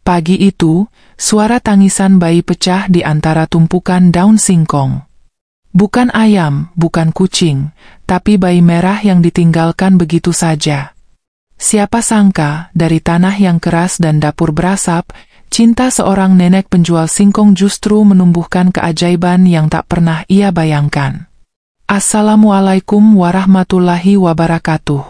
Pagi itu, suara tangisan bayi pecah di antara tumpukan daun singkong. Bukan ayam, bukan kucing, tapi bayi merah yang ditinggalkan begitu saja. Siapa sangka, dari tanah yang keras dan dapur berasap, cinta seorang nenek penjual singkong justru menumbuhkan keajaiban yang tak pernah ia bayangkan. Assalamualaikum warahmatullahi wabarakatuh.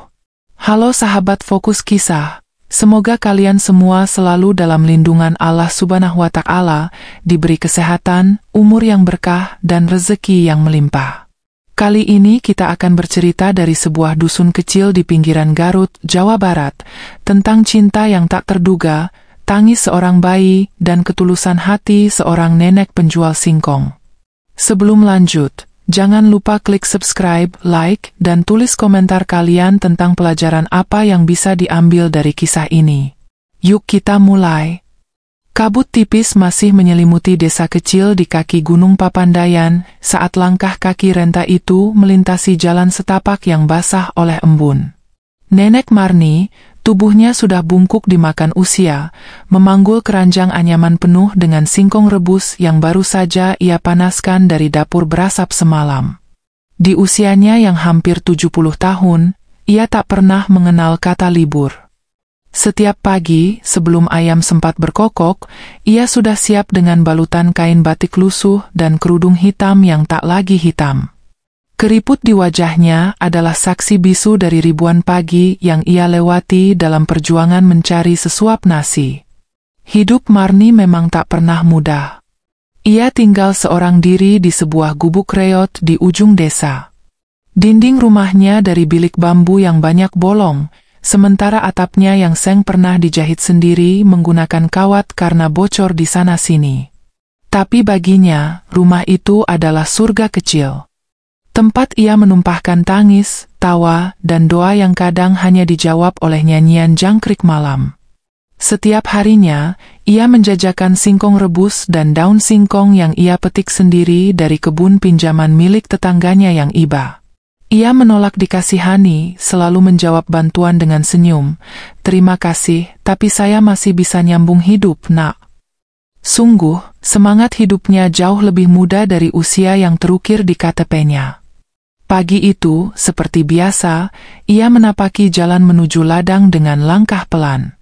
Halo sahabat Fokus Kisah. Semoga kalian semua selalu dalam lindungan Allah Subhanahu wa Ta'ala, diberi kesehatan, umur yang berkah, dan rezeki yang melimpah. Kali ini kita akan bercerita dari sebuah dusun kecil di pinggiran Garut, Jawa Barat, tentang cinta yang tak terduga, tangis seorang bayi, dan ketulusan hati seorang nenek penjual singkong. Sebelum lanjut, jangan lupa klik subscribe, like, dan tulis komentar kalian tentang pelajaran apa yang bisa diambil dari kisah ini. Yuk kita mulai. Kabut tipis masih menyelimuti desa kecil di kaki Gunung Papandayan saat langkah kaki renta itu melintasi jalan setapak yang basah oleh embun. Nenek Marni, tubuhnya sudah bungkuk dimakan usia, memanggul keranjang anyaman penuh dengan singkong rebus yang baru saja ia panaskan dari dapur berasap semalam. Di usianya yang hampir 70 tahun, ia tak pernah mengenal kata libur. Setiap pagi, sebelum ayam sempat berkokok, ia sudah siap dengan balutan kain batik lusuh dan kerudung hitam yang tak lagi hitam. Keriput di wajahnya adalah saksi bisu dari ribuan pagi yang ia lewati dalam perjuangan mencari sesuap nasi. Hidup Marni memang tak pernah mudah. Ia tinggal seorang diri di sebuah gubuk reot di ujung desa. Dinding rumahnya dari bilik bambu yang banyak bolong, sementara atapnya yang seng pernah dijahit sendiri menggunakan kawat karena bocor di sana-sini. Tapi baginya, rumah itu adalah surga kecil. Tempat ia menumpahkan tangis, tawa, dan doa yang kadang hanya dijawab oleh nyanyian jangkrik malam. Setiap harinya, ia menjajakan singkong rebus dan daun singkong yang ia petik sendiri dari kebun pinjaman milik tetangganya yang iba. Ia menolak dikasihani, selalu menjawab bantuan dengan senyum, "Terima kasih, tapi saya masih bisa nyambung hidup, nak." Sungguh, semangat hidupnya jauh lebih muda dari usia yang terukir di KTP-nya. Pagi itu, seperti biasa, ia menapaki jalan menuju ladang dengan langkah pelan.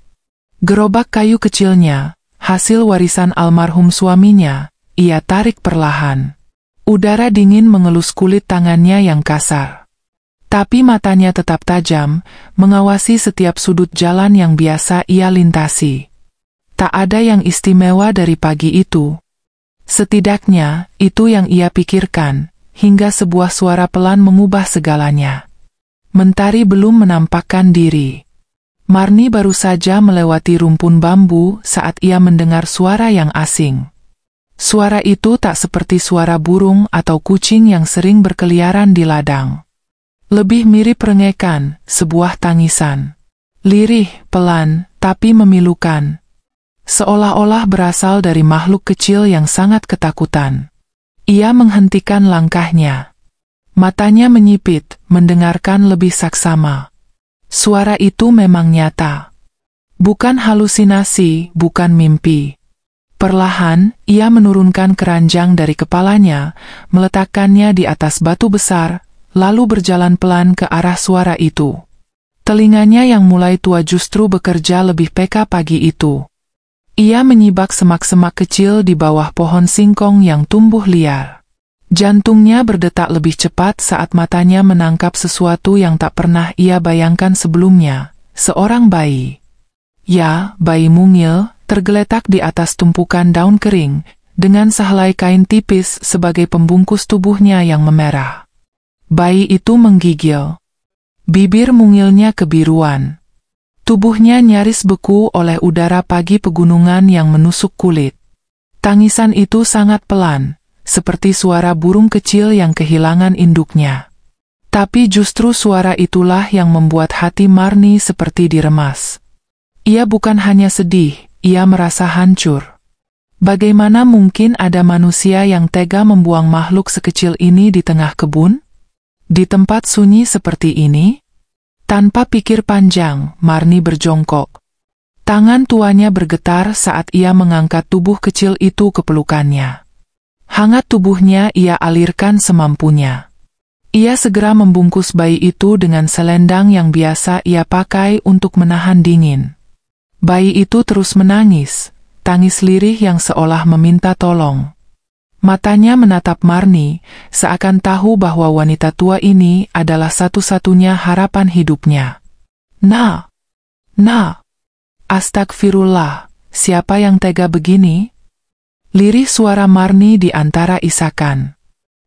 Gerobak kayu kecilnya, hasil warisan almarhum suaminya, ia tarik perlahan. Udara dingin mengelus kulit tangannya yang kasar. Tapi matanya tetap tajam, mengawasi setiap sudut jalan yang biasa ia lintasi. Tak ada yang istimewa dari pagi itu. Setidaknya, itu yang ia pikirkan. Hingga sebuah suara pelan mengubah segalanya. Mentari belum menampakkan diri. Marni baru saja melewati rumpun bambu saat ia mendengar suara yang asing. Suara itu tak seperti suara burung atau kucing yang sering berkeliaran di ladang. Lebih mirip rengekan, sebuah tangisan. Lirih, pelan, tapi memilukan. Seolah-olah berasal dari makhluk kecil yang sangat ketakutan. Ia menghentikan langkahnya. Matanya menyipit, mendengarkan lebih saksama. Suara itu memang nyata. Bukan halusinasi, bukan mimpi. Perlahan, ia menurunkan keranjang dari kepalanya, meletakkannya di atas batu besar, lalu berjalan pelan ke arah suara itu. Telinganya yang mulai tua justru bekerja lebih peka pagi itu. Ia menyibak semak-semak kecil di bawah pohon singkong yang tumbuh liar. Jantungnya berdetak lebih cepat saat matanya menangkap sesuatu yang tak pernah ia bayangkan sebelumnya, seorang bayi. Ya, bayi mungil, tergeletak di atas tumpukan daun kering, dengan sehelai kain tipis sebagai pembungkus tubuhnya yang memerah. Bayi itu menggigil. Bibir mungilnya kebiruan. Tubuhnya nyaris beku oleh udara pagi pegunungan yang menusuk kulit. Tangisan itu sangat pelan, seperti suara burung kecil yang kehilangan induknya. Tapi justru suara itulah yang membuat hati Marni seperti diremas. Ia bukan hanya sedih, ia merasa hancur. Bagaimana mungkin ada manusia yang tega membuang makhluk sekecil ini di tengah kebun? Di tempat sunyi seperti ini? Tanpa pikir panjang, Marni berjongkok. Tangan tuanya bergetar saat ia mengangkat tubuh kecil itu ke pelukannya. Hangat tubuhnya ia alirkan semampunya. Ia segera membungkus bayi itu dengan selendang yang biasa ia pakai untuk menahan dingin. Bayi itu terus menangis, tangis lirih yang seolah meminta tolong. Matanya menatap Marni, seakan tahu bahwa wanita tua ini adalah satu-satunya harapan hidupnya. Nah, astagfirullah, siapa yang tega begini? Lirih suara Marni di antara isakan.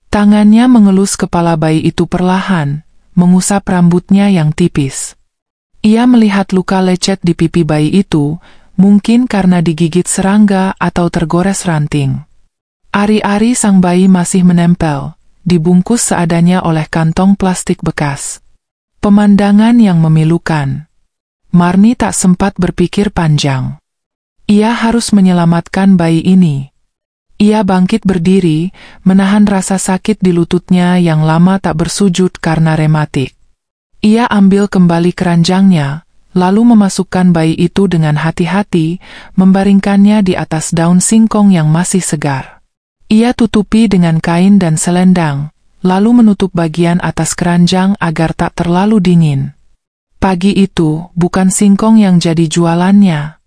Tangannya mengelus kepala bayi itu perlahan, mengusap rambutnya yang tipis. Ia melihat luka lecet di pipi bayi itu, mungkin karena digigit serangga atau tergores ranting. Ari-ari sang bayi masih menempel, dibungkus seadanya oleh kantong plastik bekas. Pemandangan yang memilukan. Marni tak sempat berpikir panjang. Ia harus menyelamatkan bayi ini. Ia bangkit berdiri, menahan rasa sakit di lututnya yang lama tak bersujud karena rematik. Ia ambil kembali keranjangnya, lalu memasukkan bayi itu dengan hati-hati, membaringkannya di atas daun singkong yang masih segar. Ia tutupi dengan kain dan selendang, lalu menutup bagian atas keranjang agar tak terlalu dingin. Pagi itu, bukan singkong yang jadi jualannya.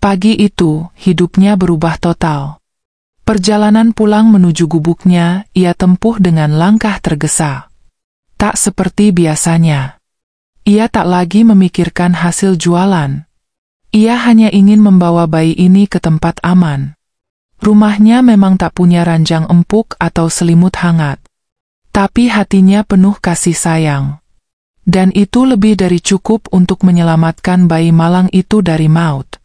Pagi itu, hidupnya berubah total. Perjalanan pulang menuju gubuknya, ia tempuh dengan langkah tergesa. Tak seperti biasanya. Ia tak lagi memikirkan hasil jualan. Ia hanya ingin membawa bayi ini ke tempat aman. Rumahnya memang tak punya ranjang empuk atau selimut hangat. Tapi hatinya penuh kasih sayang. Dan itu lebih dari cukup untuk menyelamatkan bayi malang itu dari maut.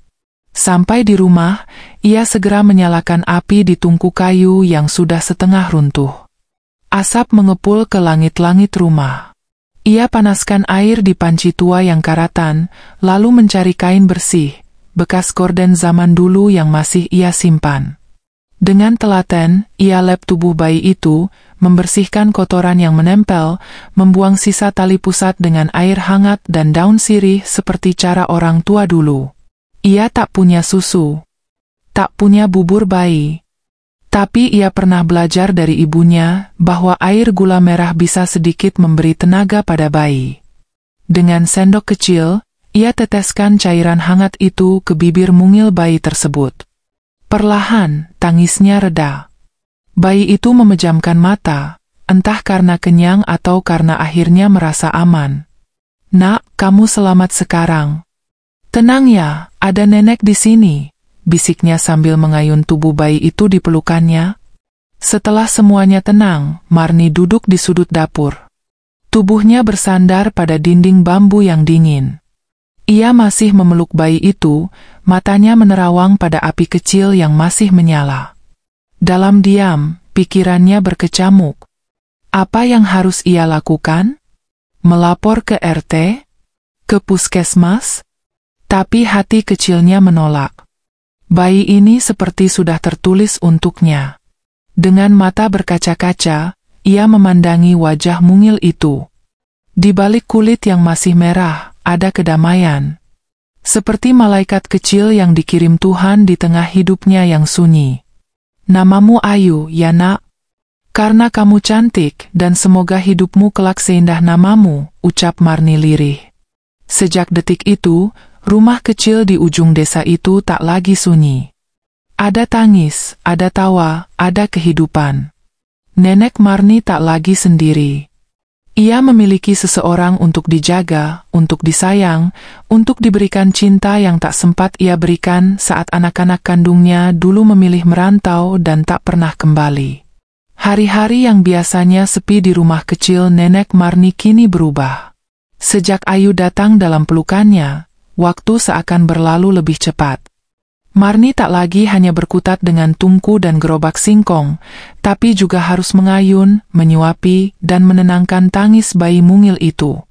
Sampai di rumah, ia segera menyalakan api di tungku kayu yang sudah setengah runtuh. Asap mengepul ke langit-langit rumah. Ia panaskan air di panci tua yang karatan, lalu mencari kain bersih, bekas gorden zaman dulu yang masih ia simpan. Dengan telaten, ia lap tubuh bayi itu, membersihkan kotoran yang menempel, membuang sisa tali pusat dengan air hangat dan daun sirih seperti cara orang tua dulu. Ia tak punya susu, tak punya bubur bayi. Tapi ia pernah belajar dari ibunya bahwa air gula merah bisa sedikit memberi tenaga pada bayi. Dengan sendok kecil, ia teteskan cairan hangat itu ke bibir mungil bayi tersebut. Perlahan, tangisnya reda. Bayi itu memejamkan mata, entah karena kenyang atau karena akhirnya merasa aman. Nak, kamu selamat sekarang. Tenang ya, ada nenek di sini, bisiknya sambil mengayun tubuh bayi itu di pelukannya. Setelah semuanya tenang, Marni duduk di sudut dapur. Tubuhnya bersandar pada dinding bambu yang dingin. Ia masih memeluk bayi itu, matanya menerawang pada api kecil yang masih menyala. Dalam diam, pikirannya berkecamuk. Apa yang harus ia lakukan? Melapor ke RT? Ke puskesmas? Tapi hati kecilnya menolak. Bayi ini seperti sudah tertulis untuknya. Dengan mata berkaca-kaca, ia memandangi wajah mungil itu. Di balik kulit yang masih merah, ada kedamaian. Seperti malaikat kecil yang dikirim Tuhan di tengah hidupnya yang sunyi. Namamu Ayu, ya nak? Karena kamu cantik dan semoga hidupmu kelak seindah namamu, ucap Marni lirih. Sejak detik itu, rumah kecil di ujung desa itu tak lagi sunyi. Ada tangis, ada tawa, ada kehidupan. Nenek Marni tak lagi sendiri. Ia memiliki seseorang untuk dijaga, untuk disayang, untuk diberikan cinta yang tak sempat ia berikan saat anak-anak kandungnya dulu memilih merantau dan tak pernah kembali. Hari-hari yang biasanya sepi di rumah kecil nenek Marni kini berubah. Sejak Ayu datang dalam pelukannya, waktu seakan berlalu lebih cepat. Marni tak lagi hanya berkutat dengan tungku dan gerobak singkong, tapi juga harus mengayun, menyuapi, dan menenangkan tangis bayi mungil itu.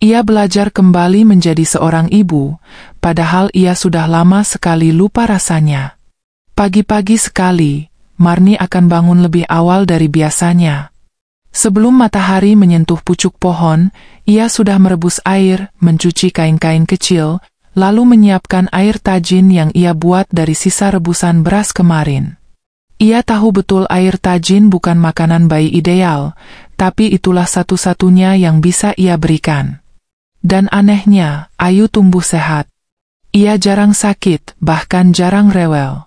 Ia belajar kembali menjadi seorang ibu, padahal ia sudah lama sekali lupa rasanya. Pagi-pagi sekali, Marni akan bangun lebih awal dari biasanya. Sebelum matahari menyentuh pucuk pohon, ia sudah merebus air, mencuci kain-kain kecil, lalu menyiapkan air tajin yang ia buat dari sisa rebusan beras kemarin. Ia tahu betul air tajin bukan makanan bayi ideal, tapi itulah satu-satunya yang bisa ia berikan. Dan anehnya, Ayu tumbuh sehat. Ia jarang sakit, bahkan jarang rewel.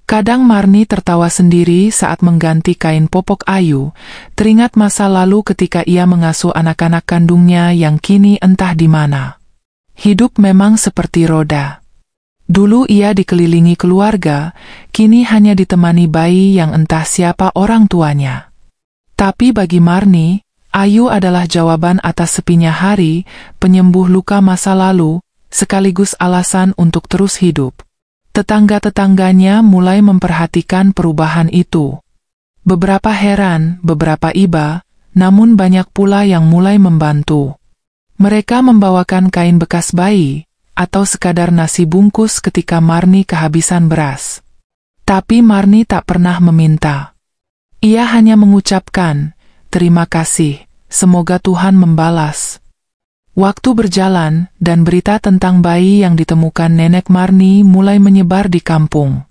Kadang Marni tertawa sendiri saat mengganti kain popok Ayu, teringat masa lalu ketika ia mengasuh anak-anak kandungnya yang kini entah di mana. Hidup memang seperti roda. Dulu ia dikelilingi keluarga, kini hanya ditemani bayi yang entah siapa orang tuanya. Tapi bagi Marni, Ayu adalah jawaban atas sepinya hari, penyembuh luka masa lalu, sekaligus alasan untuk terus hidup. Tetangga-tetangganya mulai memperhatikan perubahan itu. Beberapa heran, beberapa iba, namun banyak pula yang mulai membantu. Mereka membawakan kain bekas bayi, atau sekadar nasi bungkus ketika Marni kehabisan beras. Tapi Marni tak pernah meminta. Ia hanya mengucapkan, "Terima kasih, semoga Tuhan membalas." Waktu berjalan, dan berita tentang bayi yang ditemukan nenek Marni mulai menyebar di kampung.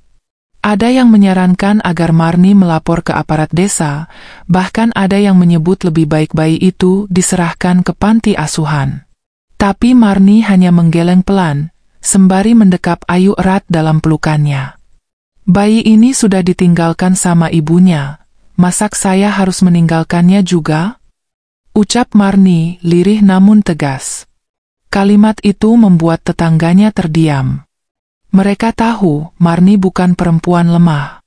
Ada yang menyarankan agar Marni melapor ke aparat desa, bahkan ada yang menyebut lebih baik bayi itu diserahkan ke panti asuhan. Tapi Marni hanya menggeleng pelan, sembari mendekap Ayu erat dalam pelukannya. "Bayi ini sudah ditinggalkan sama ibunya, masak saya harus meninggalkannya juga?" Ucap Marni, lirih namun tegas. Kalimat itu membuat tetangganya terdiam. Mereka tahu Marni bukan perempuan lemah.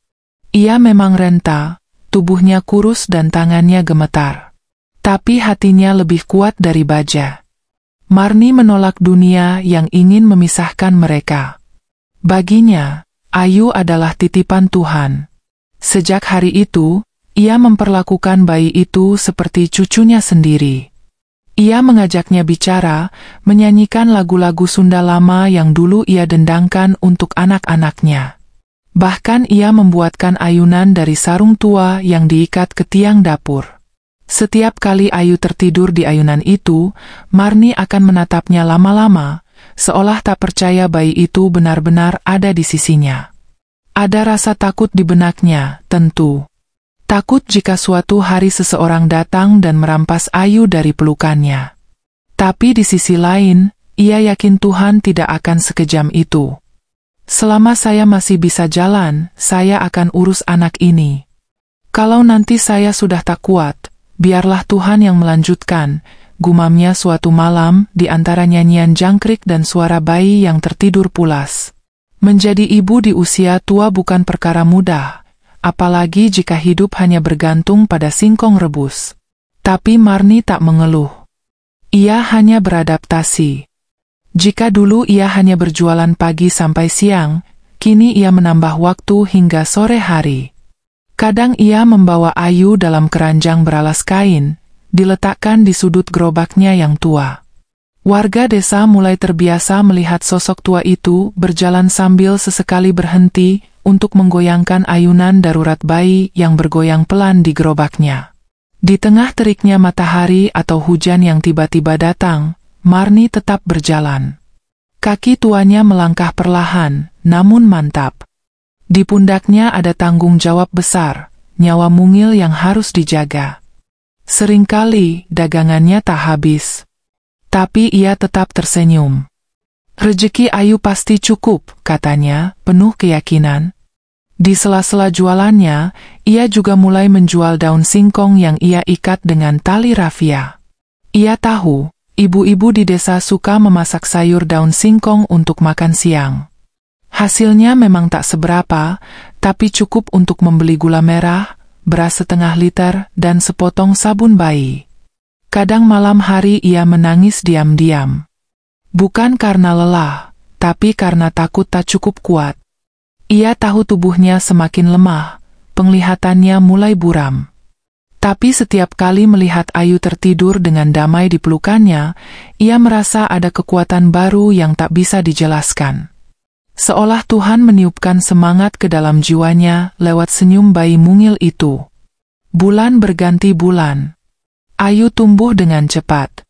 Ia memang renta, tubuhnya kurus dan tangannya gemetar. Tapi hatinya lebih kuat dari baja. Marni menolak dunia yang ingin memisahkan mereka. Baginya, Ayu adalah titipan Tuhan. Sejak hari itu, ia memperlakukan bayi itu seperti cucunya sendiri. Ia mengajaknya bicara, menyanyikan lagu-lagu Sunda lama yang dulu ia dendangkan untuk anak-anaknya. Bahkan ia membuatkan ayunan dari sarung tua yang diikat ke tiang dapur. Setiap kali Ayu tertidur di ayunan itu, Marni akan menatapnya lama-lama, seolah tak percaya bayi itu benar-benar ada di sisinya. Ada rasa takut di benaknya, tentu. Takut jika suatu hari seseorang datang dan merampas Ayu dari pelukannya. Tapi di sisi lain, ia yakin Tuhan tidak akan sekejam itu. "Selama saya masih bisa jalan, saya akan urus anak ini. Kalau nanti saya sudah tak kuat, biarlah Tuhan yang melanjutkan," gumamnya suatu malam di antara nyanyian jangkrik dan suara bayi yang tertidur pulas. Menjadi ibu di usia tua bukan perkara mudah. Apalagi jika hidup hanya bergantung pada singkong rebus. Tapi Marni tak mengeluh. Ia hanya beradaptasi. Jika dulu ia hanya berjualan pagi sampai siang, kini ia menambah waktu hingga sore hari. Kadang ia membawa Ayu dalam keranjang beralas kain, diletakkan di sudut gerobaknya yang tua. Warga desa mulai terbiasa melihat sosok tua itu berjalan sambil sesekali berhenti untuk menggoyangkan ayunan darurat bayi yang bergoyang pelan di gerobaknya. Di tengah teriknya matahari atau hujan yang tiba-tiba datang, Marni tetap berjalan. Kaki tuanya melangkah perlahan, namun mantap. Di pundaknya ada tanggung jawab besar, nyawa mungil yang harus dijaga. Seringkali dagangannya tak habis. Tapi ia tetap tersenyum. "Rezeki Ayu pasti cukup," katanya, penuh keyakinan. Di sela-sela jualannya, ia juga mulai menjual daun singkong yang ia ikat dengan tali rafia. Ia tahu, ibu-ibu di desa suka memasak sayur daun singkong untuk makan siang. Hasilnya memang tak seberapa, tapi cukup untuk membeli gula merah, beras setengah liter, dan sepotong sabun bayi. Kadang malam hari ia menangis diam-diam. Bukan karena lelah, tapi karena takut tak cukup kuat. Ia tahu tubuhnya semakin lemah, penglihatannya mulai buram. Tapi setiap kali melihat Ayu tertidur dengan damai di pelukannya, ia merasa ada kekuatan baru yang tak bisa dijelaskan. Seolah Tuhan meniupkan semangat ke dalam jiwanya lewat senyum bayi mungil itu. Bulan berganti bulan. Ayu tumbuh dengan cepat.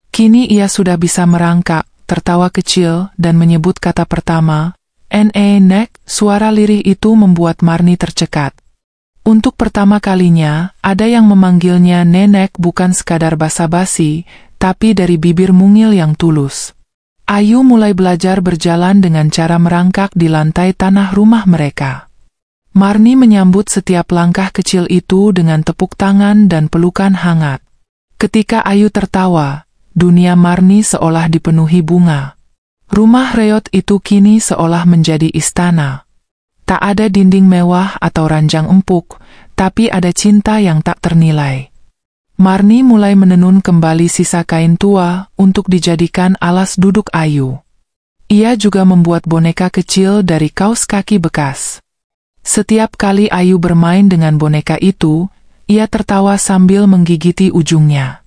Kini ia sudah bisa merangkak, tertawa kecil dan menyebut kata pertama, Nek. Suara lirih itu membuat Marni tercekat. Untuk pertama kalinya, ada yang memanggilnya Nenek bukan sekadar basa-basi, tapi dari bibir mungil yang tulus. Ayu mulai belajar berjalan dengan cara merangkak di lantai tanah rumah mereka. Marni menyambut setiap langkah kecil itu dengan tepuk tangan dan pelukan hangat. Ketika Ayu tertawa, dunia Marni seolah dipenuhi bunga. Rumah reot itu kini seolah menjadi istana. Tak ada dinding mewah atau ranjang empuk, tapi ada cinta yang tak ternilai. Marni mulai menenun kembali sisa kain tua untuk dijadikan alas duduk Ayu. Ia juga membuat boneka kecil dari kaos kaki bekas. Setiap kali Ayu bermain dengan boneka itu, ia tertawa sambil menggigiti ujungnya.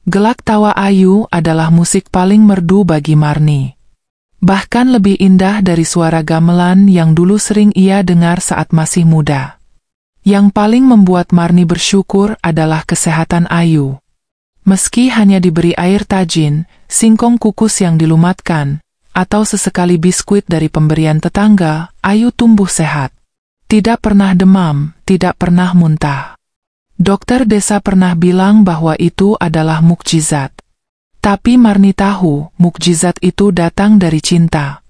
Gelak tawa Ayu adalah musik paling merdu bagi Marni. Bahkan lebih indah dari suara gamelan yang dulu sering ia dengar saat masih muda. Yang paling membuat Marni bersyukur adalah kesehatan Ayu. Meski hanya diberi air tajin, singkong kukus yang dilumatkan, atau sesekali biskuit dari pemberian tetangga, Ayu tumbuh sehat. Tidak pernah demam, tidak pernah muntah. Dokter desa pernah bilang bahwa itu adalah mukjizat. Tapi Marni tahu, mukjizat itu datang dari cinta.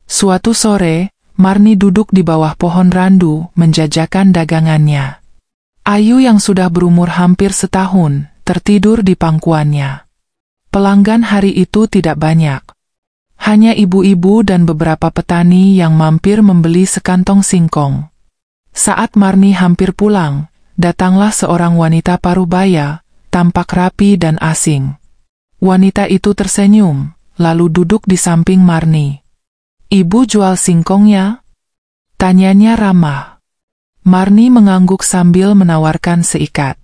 Suatu sore, Marni duduk di bawah pohon randu, menjajakan dagangannya. Ayu yang sudah berumur hampir setahun, tertidur di pangkuannya. Pelanggan hari itu tidak banyak. Hanya ibu-ibu dan beberapa petani yang mampir membeli sekantong singkong. Saat Marni hampir pulang, datanglah seorang wanita parubaya, tampak rapi dan asing. Wanita itu tersenyum, lalu duduk di samping Marni. "Ibu jual singkongnya?" tanyanya ramah. Marni mengangguk sambil menawarkan seikat.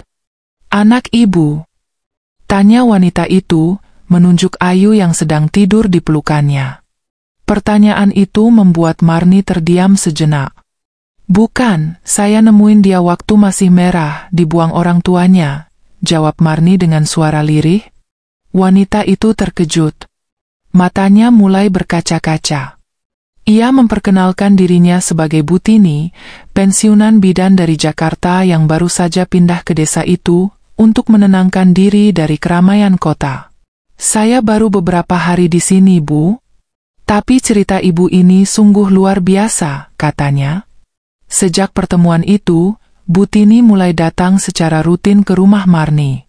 "Anak ibu?" tanya wanita itu, menunjuk Ayu yang sedang tidur di pelukannya. Pertanyaan itu membuat Marni terdiam sejenak. "Bukan, saya nemuin dia waktu masih merah, dibuang orang tuanya," jawab Marni dengan suara lirih. Wanita itu terkejut. Matanya mulai berkaca-kaca. Ia memperkenalkan dirinya sebagai Butini, pensiunan bidan dari Jakarta yang baru saja pindah ke desa itu untuk menenangkan diri dari keramaian kota. "Saya baru beberapa hari di sini, Bu. Tapi cerita ibu ini sungguh luar biasa," katanya. Sejak pertemuan itu, Butini mulai datang secara rutin ke rumah Marni.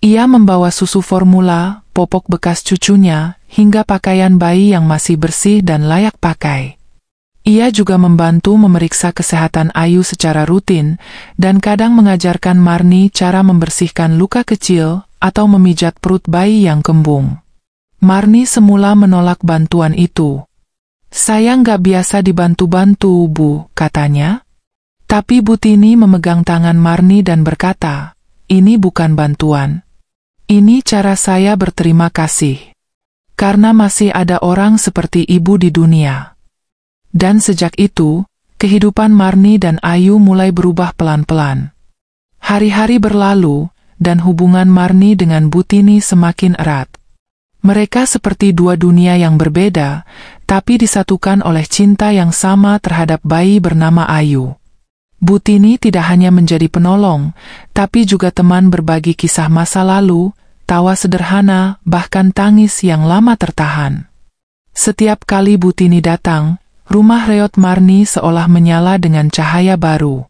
Ia membawa susu formula, popok bekas cucunya, hingga pakaian bayi yang masih bersih dan layak pakai. Ia juga membantu memeriksa kesehatan Ayu secara rutin, dan kadang mengajarkan Marni cara membersihkan luka kecil atau memijat perut bayi yang kembung. Marni semula menolak bantuan itu. "Saya nggak biasa dibantu-bantu, Bu," katanya. Tapi Butini memegang tangan Marni dan berkata, "Ini bukan bantuan. Ini cara saya berterima kasih. Karena masih ada orang seperti ibu di dunia." Dan sejak itu, kehidupan Marni dan Ayu mulai berubah pelan-pelan. Hari-hari berlalu, dan hubungan Marni dengan Butini semakin erat. Mereka seperti dua dunia yang berbeda, tapi disatukan oleh cinta yang sama terhadap bayi bernama Ayu. Butini tidak hanya menjadi penolong, tapi juga teman berbagi kisah masa lalu, tawa sederhana, bahkan tangis yang lama tertahan. Setiap kali Butini datang, rumah reot Marni seolah menyala dengan cahaya baru.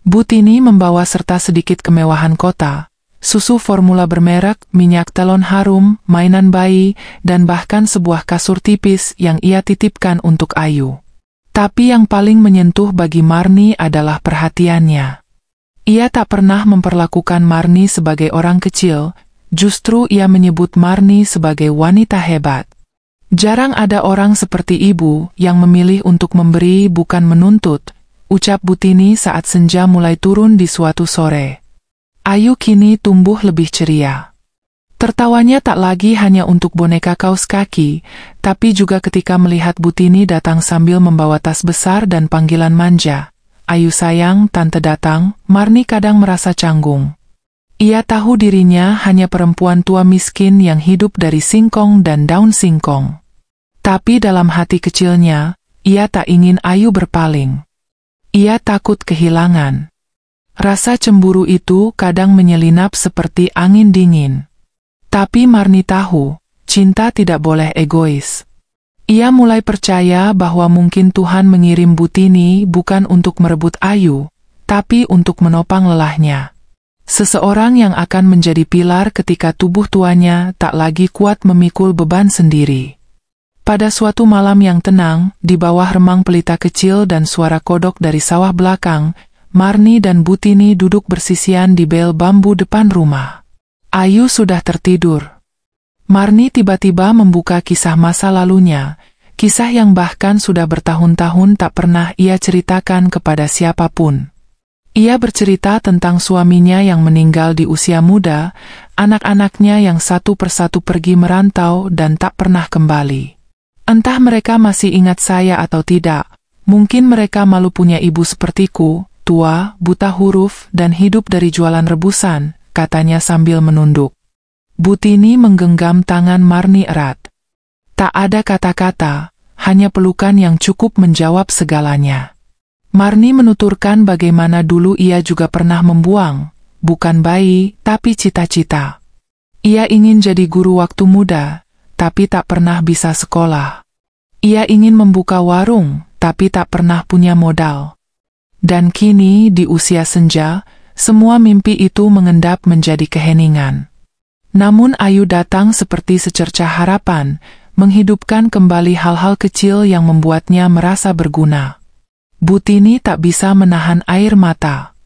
Butini membawa serta sedikit kemewahan kota, susu formula bermerek, minyak telon harum, mainan bayi, dan bahkan sebuah kasur tipis yang ia titipkan untuk Ayu. Tapi yang paling menyentuh bagi Marni adalah perhatiannya. Ia tak pernah memperlakukan Marni sebagai orang kecil, justru ia menyebut Marni sebagai wanita hebat. "Jarang ada orang seperti ibu yang memilih untuk memberi bukan menuntut," ucap Butini saat senja mulai turun di suatu sore. Ayu kini tumbuh lebih ceria. Tertawanya tak lagi hanya untuk boneka kaos kaki, tapi juga ketika melihat Butini datang sambil membawa tas besar dan panggilan manja. "Ayu sayang, tante datang." Marni kadang merasa canggung. Ia tahu dirinya hanya perempuan tua miskin yang hidup dari singkong dan daun singkong. Tapi dalam hati kecilnya, ia tak ingin Ayu berpaling. Ia takut kehilangan. Rasa cemburu itu kadang menyelinap seperti angin dingin. Tapi Marni tahu, cinta tidak boleh egois. Ia mulai percaya bahwa mungkin Tuhan mengirim Butini bukan untuk merebut Ayu, tapi untuk menopang lelahnya. Seseorang yang akan menjadi pilar ketika tubuh tuanya tak lagi kuat memikul beban sendiri. Pada suatu malam yang tenang, di bawah remang pelita kecil dan suara kodok dari sawah belakang, Marni dan Butini duduk bersisian di bel bambu depan rumah. Ayu sudah tertidur. Marni tiba-tiba membuka kisah masa lalunya, kisah yang bahkan sudah bertahun-tahun tak pernah ia ceritakan kepada siapapun. Ia bercerita tentang suaminya yang meninggal di usia muda, anak-anaknya yang satu persatu pergi merantau dan tak pernah kembali. Entah mereka masih ingat saya atau tidak, mungkin mereka malu punya ibu sepertiku, tua, buta huruf, dan hidup dari jualan rebusan, katanya sambil menunduk. Butini menggenggam tangan Marni erat. Tak ada kata-kata, hanya pelukan yang cukup menjawab segalanya. Marni menuturkan bagaimana dulu ia juga pernah membuang, bukan bayi, tapi cita-cita. Ia ingin jadi guru waktu muda, tapi tak pernah bisa sekolah. Ia ingin membuka warung, tapi tak pernah punya modal. Dan kini, di usia senja, semua mimpi itu mengendap menjadi keheningan. Namun Ayu datang seperti secercah harapan, menghidupkan kembali hal-hal kecil yang membuatnya merasa berguna. Butini tak bisa menahan air mata.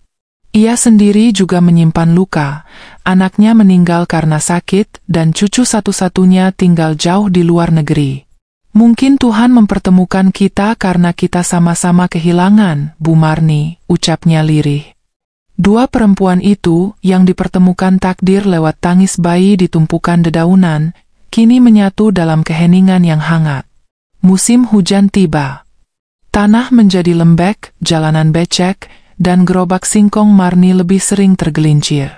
Ia sendiri juga menyimpan luka, anaknya meninggal karena sakit, dan cucu satu-satunya tinggal jauh di luar negeri. Mungkin Tuhan mempertemukan kita karena kita sama-sama kehilangan, Bu Marni, ucapnya lirih. Dua perempuan itu, yang dipertemukan takdir lewat tangis bayi di tumpukan dedaunan, kini menyatu dalam keheningan yang hangat. Musim hujan tiba. Tanah menjadi lembek, jalanan becek, dan gerobak singkong Marni lebih sering tergelincir.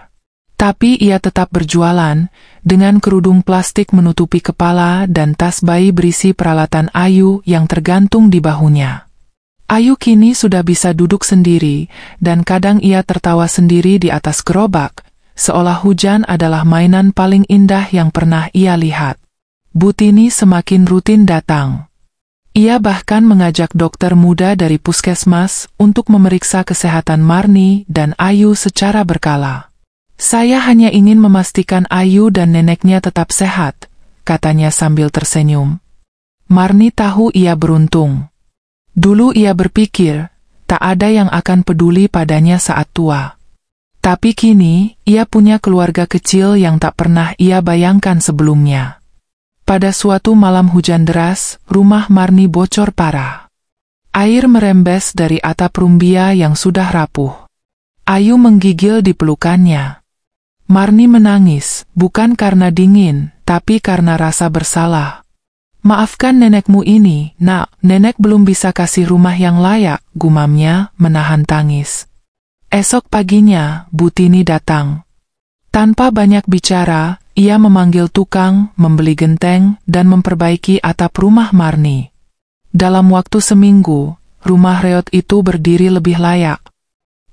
Tapi ia tetap berjualan, dengan kerudung plastik menutupi kepala dan tas bayi berisi peralatan Ayu yang tergantung di bahunya. Ayu kini sudah bisa duduk sendiri, dan kadang ia tertawa sendiri di atas gerobak, seolah hujan adalah mainan paling indah yang pernah ia lihat. Butini semakin rutin datang. Ia bahkan mengajak dokter muda dari puskesmas untuk memeriksa kesehatan Marni dan Ayu secara berkala. Saya hanya ingin memastikan Ayu dan neneknya tetap sehat, katanya sambil tersenyum. Marni tahu ia beruntung. Dulu ia berpikir, tak ada yang akan peduli padanya saat tua. Tapi kini, ia punya keluarga kecil yang tak pernah ia bayangkan sebelumnya. Pada suatu malam hujan deras, rumah Marni bocor parah. Air merembes dari atap rumbia yang sudah rapuh. Ayu menggigil di pelukannya. Marni menangis, bukan karena dingin, tapi karena rasa bersalah. Maafkan nenekmu ini, nak, nenek belum bisa kasih rumah yang layak, gumamnya, menahan tangis. Esok paginya, Butini datang. Tanpa banyak bicara, ia memanggil tukang, membeli genteng, dan memperbaiki atap rumah Marni. Dalam waktu seminggu, rumah reot itu berdiri lebih layak.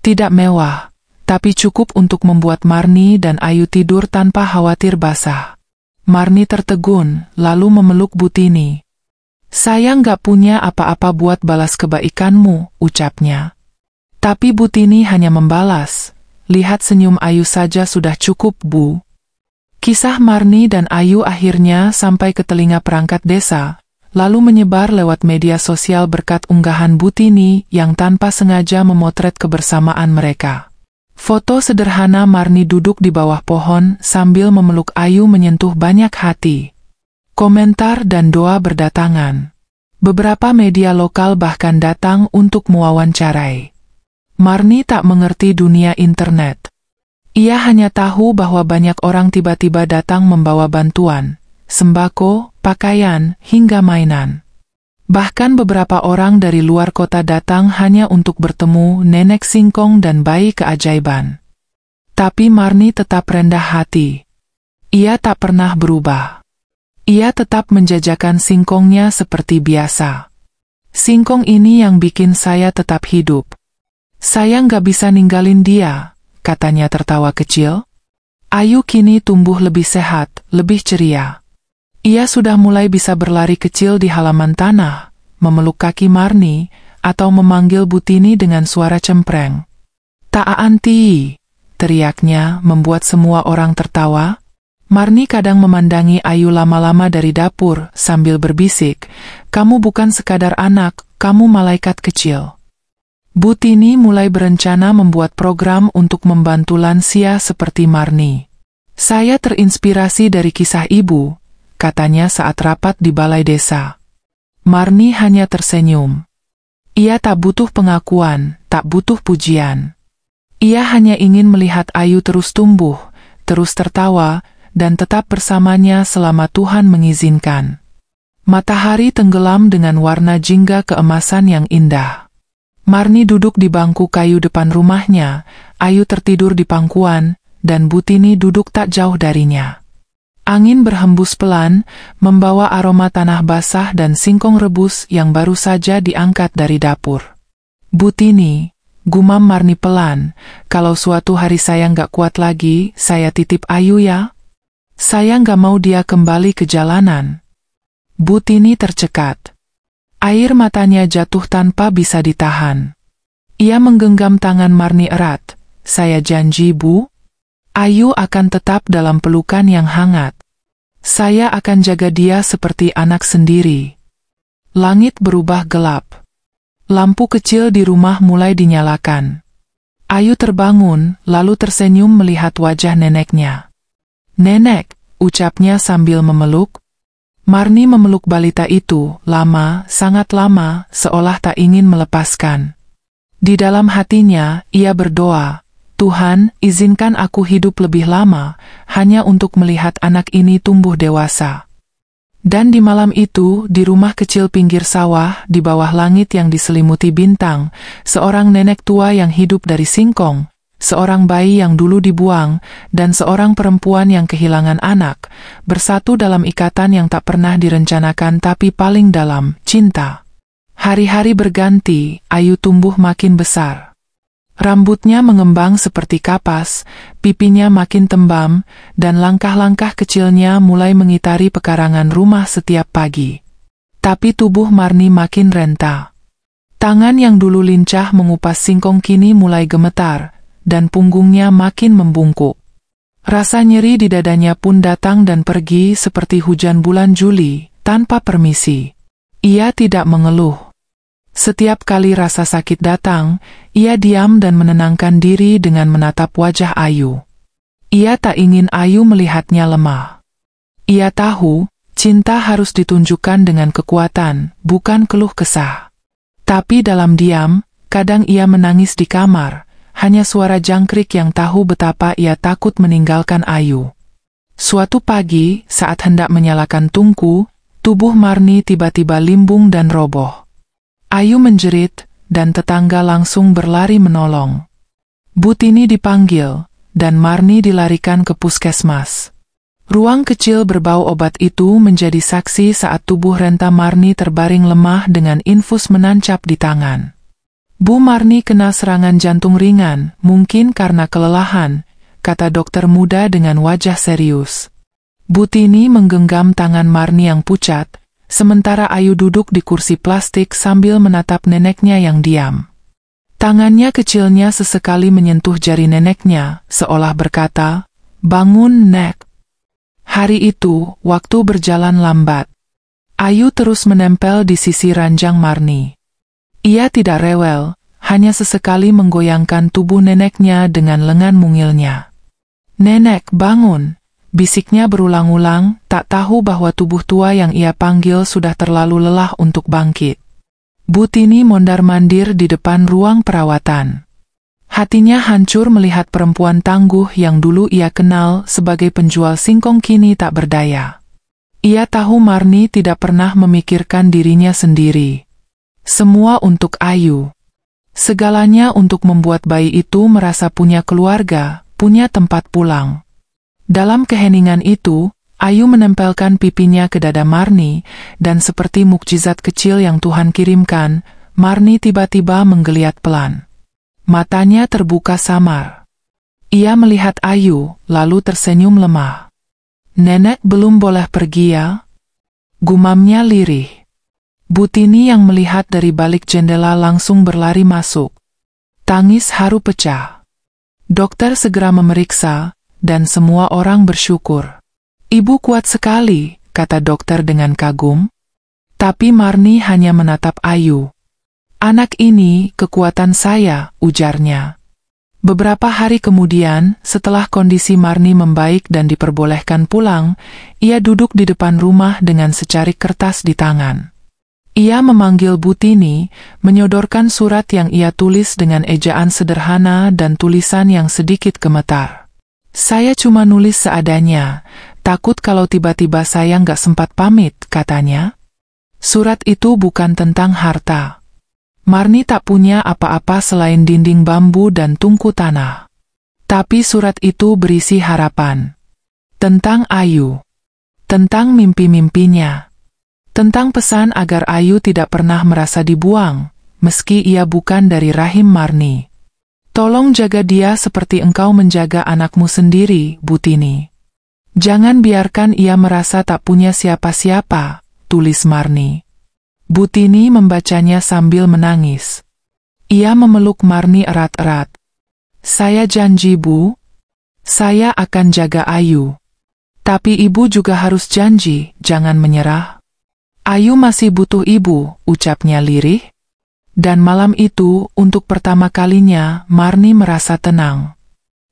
Tidak mewah, tapi cukup untuk membuat Marni dan Ayu tidur tanpa khawatir basah. Marni tertegun, lalu memeluk Butini. Saya nggak punya apa-apa buat balas kebaikanmu, ucapnya. Tapi Butini hanya membalas, lihat senyum Ayu saja sudah cukup, Bu. Kisah Marni dan Ayu akhirnya sampai ke telinga perangkat desa, lalu menyebar lewat media sosial berkat unggahan Butini yang tanpa sengaja memotret kebersamaan mereka. Foto sederhana Marni duduk di bawah pohon sambil memeluk Ayu menyentuh banyak hati. Komentar dan doa berdatangan. Beberapa media lokal bahkan datang untuk mewawancarai. Marni tak mengerti dunia internet. Ia hanya tahu bahwa banyak orang tiba-tiba datang membawa bantuan, sembako, pakaian, hingga mainan. Bahkan beberapa orang dari luar kota datang hanya untuk bertemu nenek singkong dan bayi keajaiban. Tapi Marni tetap rendah hati. Ia tak pernah berubah. Ia tetap menjajakan singkongnya seperti biasa. Singkong ini yang bikin saya tetap hidup. Saya nggak bisa ninggalin dia, katanya tertawa kecil. Ayu kini tumbuh lebih sehat, lebih ceria. Ia sudah mulai bisa berlari kecil di halaman tanah, memeluk kaki Marni, atau memanggil Butini dengan suara cempreng. "Ta anti!" teriaknya membuat semua orang tertawa. Marni kadang memandangi Ayu lama-lama dari dapur sambil berbisik, "Kamu bukan sekadar anak, kamu malaikat kecil." Butini mulai berencana membuat program untuk membantu lansia seperti Marni. "Saya terinspirasi dari kisah ibu," katanya saat rapat di balai desa. Marni hanya tersenyum. Ia tak butuh pengakuan, tak butuh pujian. Ia hanya ingin melihat Ayu terus tumbuh, terus tertawa, dan tetap bersamanya selama Tuhan mengizinkan. Matahari tenggelam dengan warna jingga keemasan yang indah. Marni duduk di bangku kayu depan rumahnya, Ayu tertidur di pangkuan, dan Butini duduk tak jauh darinya. Angin berhembus pelan, membawa aroma tanah basah dan singkong rebus yang baru saja diangkat dari dapur. "Butini," gumam Marni pelan, "kalau suatu hari saya nggak kuat lagi, saya titip Ayu ya. Saya nggak mau dia kembali ke jalanan." Butini tercekat. Air matanya jatuh tanpa bisa ditahan. Ia menggenggam tangan Marni erat. "Saya janji, Bu. Ayu akan tetap dalam pelukan yang hangat. Saya akan jaga dia seperti anak sendiri." Langit berubah gelap. Lampu kecil di rumah mulai dinyalakan. Ayu terbangun, lalu tersenyum melihat wajah neneknya. "Nenek," ucapnya sambil memeluk. Marni memeluk balita itu, lama, sangat lama, seolah tak ingin melepaskan. Di dalam hatinya, ia berdoa, "Tuhan, izinkan aku hidup lebih lama, hanya untuk melihat anak ini tumbuh dewasa." Dan di malam itu, di rumah kecil pinggir sawah, di bawah langit yang diselimuti bintang, seorang nenek tua yang hidup dari singkong, seorang bayi yang dulu dibuang, dan seorang perempuan yang kehilangan anak, bersatu dalam ikatan yang tak pernah direncanakan tapi paling dalam, cinta. Hari-hari berganti, Ayu tumbuh makin besar. Rambutnya mengembang seperti kapas, pipinya makin tembam, dan langkah-langkah kecilnya mulai mengitari pekarangan rumah setiap pagi. Tapi tubuh Marni makin renta. Tangan yang dulu lincah mengupas singkong kini mulai gemetar, dan punggungnya makin membungkuk. Rasa nyeri di dadanya pun datang dan pergi seperti hujan bulan Juli, tanpa permisi. Ia tidak mengeluh. Setiap kali rasa sakit datang, ia diam dan menenangkan diri dengan menatap wajah Ayu. Ia tak ingin Ayu melihatnya lemah. Ia tahu, cinta harus ditunjukkan dengan kekuatan, bukan keluh kesah. Tapi dalam diam, kadang ia menangis di kamar, hanya suara jangkrik yang tahu betapa ia takut meninggalkan Ayu. Suatu pagi, saat hendak menyalakan tungku, tubuh Marni tiba-tiba limbung dan roboh. Ayu menjerit, dan tetangga langsung berlari menolong. Butini dipanggil, dan Marni dilarikan ke puskesmas. Ruang kecil berbau obat itu menjadi saksi saat tubuh renta Marni terbaring lemah dengan infus menancap di tangan. "Bu Marni kena serangan jantung ringan, mungkin karena kelelahan," kata dokter muda dengan wajah serius. Butini menggenggam tangan Marni yang pucat, sementara Ayu duduk di kursi plastik sambil menatap neneknya yang diam. Tangannya kecilnya sesekali menyentuh jari neneknya, seolah berkata, "Bangun, Nek." Hari itu, waktu berjalan lambat. Ayu terus menempel di sisi ranjang Marni. Ia tidak rewel, hanya sesekali menggoyangkan tubuh neneknya dengan lengan mungilnya. "Nenek, bangun," bisiknya berulang-ulang, tak tahu bahwa tubuh tua yang ia panggil sudah terlalu lelah untuk bangkit. Butini mondar-mandir di depan ruang perawatan. Hatinya hancur melihat perempuan tangguh yang dulu ia kenal sebagai penjual singkong kini tak berdaya. Ia tahu Marni tidak pernah memikirkan dirinya sendiri. Semua untuk Ayu. Segalanya untuk membuat bayi itu merasa punya keluarga, punya tempat pulang. Dalam keheningan itu, Ayu menempelkan pipinya ke dada Marni, dan seperti mukjizat kecil yang Tuhan kirimkan, Marni tiba-tiba menggeliat pelan. Matanya terbuka samar. Ia melihat Ayu, lalu tersenyum lemah. "Nenek belum boleh pergi ya?" gumamnya lirih. Butini yang melihat dari balik jendela langsung berlari masuk. Tangis haru pecah. Dokter segera memeriksa, dan semua orang bersyukur. "Ibu kuat sekali," kata dokter dengan kagum. Tapi Marni hanya menatap Ayu. "Anak ini kekuatan saya," ujarnya. Beberapa hari kemudian, setelah kondisi Marni membaik dan diperbolehkan pulang, ia duduk di depan rumah dengan secarik kertas di tangan. Ia memanggil Butini, menyodorkan surat yang ia tulis dengan ejaan sederhana dan tulisan yang sedikit gemetar. "Saya cuma nulis seadanya, takut kalau tiba-tiba saya nggak sempat pamit," katanya. Surat itu bukan tentang harta. Marni tak punya apa-apa selain dinding bambu dan tungku tanah. Tapi surat itu berisi harapan. Tentang Ayu. Tentang mimpi-mimpinya. Tentang pesan agar Ayu tidak pernah merasa dibuang, meski ia bukan dari rahim Marni. "Tolong jaga dia seperti engkau menjaga anakmu sendiri, Butini. Jangan biarkan ia merasa tak punya siapa-siapa," tulis Marni. Butini membacanya sambil menangis. Ia memeluk Marni erat-erat. "Saya janji, Bu. Saya akan jaga Ayu. Tapi ibu juga harus janji, jangan menyerah. Ayu masih butuh ibu," ucapnya lirih. Dan malam itu, untuk pertama kalinya, Marni merasa tenang.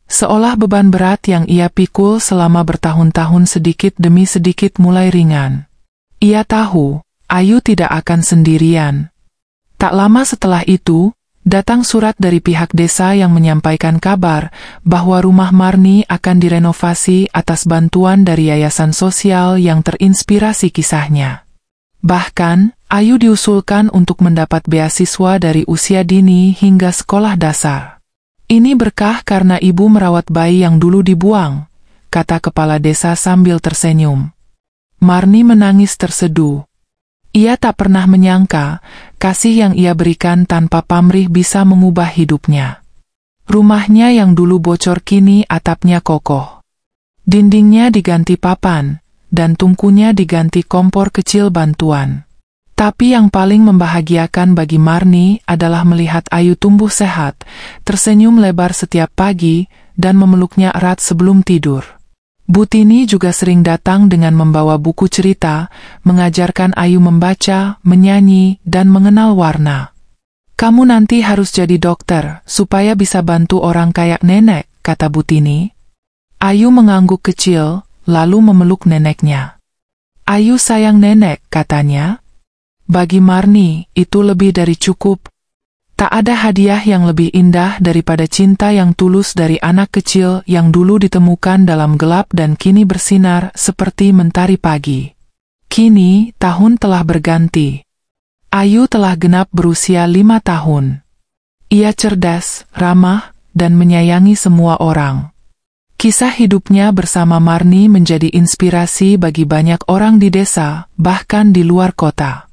Seolah beban berat yang ia pikul selama bertahun-tahun sedikit demi sedikit mulai ringan. Ia tahu, Ayu tidak akan sendirian. Tak lama setelah itu, datang surat dari pihak desa yang menyampaikan kabar bahwa rumah Marni akan direnovasi atas bantuan dari yayasan sosial yang terinspirasi kisahnya. Bahkan, Ayu diusulkan untuk mendapat beasiswa dari usia dini hingga sekolah dasar. "Ini berkah karena ibu merawat bayi yang dulu dibuang," kata kepala desa sambil tersenyum. Marni menangis terseduh. Ia tak pernah menyangka, kasih yang ia berikan tanpa pamrih bisa mengubah hidupnya. Rumahnya yang dulu bocor kini atapnya kokoh. Dindingnya diganti papan, dan tungkunya diganti kompor kecil bantuan. Tapi yang paling membahagiakan bagi Marni adalah melihat Ayu tumbuh sehat, tersenyum lebar setiap pagi, dan memeluknya erat sebelum tidur. Butini juga sering datang dengan membawa buku cerita, mengajarkan Ayu membaca, menyanyi, dan mengenal warna. "Kamu nanti harus jadi dokter, supaya bisa bantu orang kayak nenek," kata Butini. Ayu mengangguk kecil, lalu memeluk neneknya. "Ayu sayang nenek," katanya. Bagi Marni, itu lebih dari cukup. Tak ada hadiah yang lebih indah daripada cinta yang tulus dari anak kecil yang dulu ditemukan dalam gelap dan kini bersinar seperti mentari pagi. Kini, tahun telah berganti. Ayu telah genap berusia 5 tahun. Ia cerdas, ramah, dan menyayangi semua orang. Kisah hidupnya bersama Marni menjadi inspirasi bagi banyak orang di desa, bahkan di luar kota.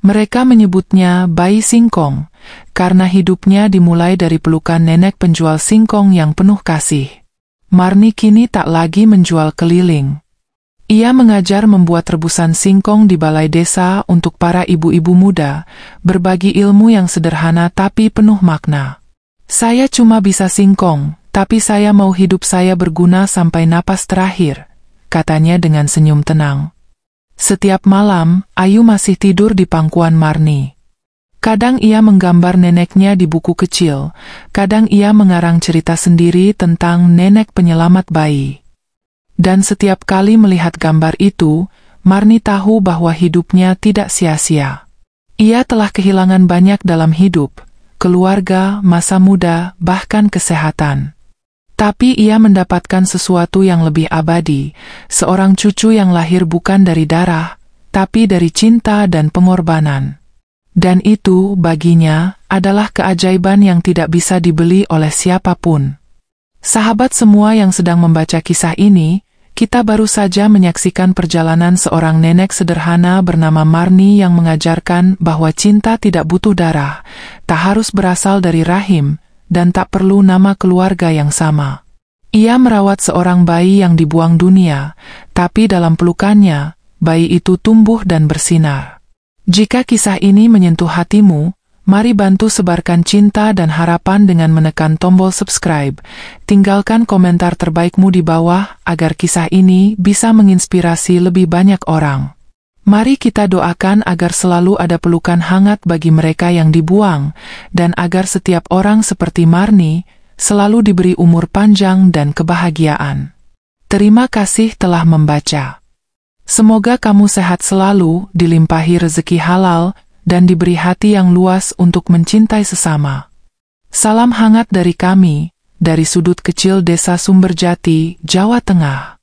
Mereka menyebutnya bayi singkong, karena hidupnya dimulai dari pelukan nenek penjual singkong yang penuh kasih. Marni kini tak lagi menjual keliling. Ia mengajar membuat rebusan singkong di balai desa untuk para ibu-ibu muda, berbagi ilmu yang sederhana tapi penuh makna. "Saya cuma bisa singkong, tapi saya mau hidup saya berguna sampai napas terakhir," katanya dengan senyum tenang. Setiap malam, Ayu masih tidur di pangkuan Marni. Kadang ia menggambar neneknya di buku kecil, kadang ia mengarang cerita sendiri tentang nenek penyelamat bayi. Dan setiap kali melihat gambar itu, Marni tahu bahwa hidupnya tidak sia-sia. Ia telah kehilangan banyak dalam hidup, keluarga, masa muda, bahkan kesehatan. Tapi ia mendapatkan sesuatu yang lebih abadi, seorang cucu yang lahir bukan dari darah, tapi dari cinta dan pengorbanan. Dan itu, baginya, adalah keajaiban yang tidak bisa dibeli oleh siapapun. Sahabat semua yang sedang membaca kisah ini, Kita baru saja menyaksikan perjalanan seorang nenek sederhana bernama Marni yang mengajarkan bahwa cinta tidak butuh darah, tak harus berasal dari rahim, dan tak perlu nama keluarga yang sama. Ia merawat seorang bayi yang dibuang dunia, tapi dalam pelukannya, bayi itu tumbuh dan bersinar. Jika kisah ini menyentuh hatimu, mari bantu sebarkan cinta dan harapan dengan menekan tombol subscribe. Tinggalkan komentar terbaikmu di bawah agar kisah ini bisa menginspirasi lebih banyak orang. Mari kita doakan agar selalu ada pelukan hangat bagi mereka yang dibuang, dan agar setiap orang seperti Marni selalu diberi umur panjang dan kebahagiaan. Terima kasih telah membaca. Semoga kamu sehat selalu, dilimpahi rezeki halal, dan diberi hati yang luas untuk mencintai sesama. Salam hangat dari kami, dari sudut kecil Desa Sumberjati, Jawa Tengah.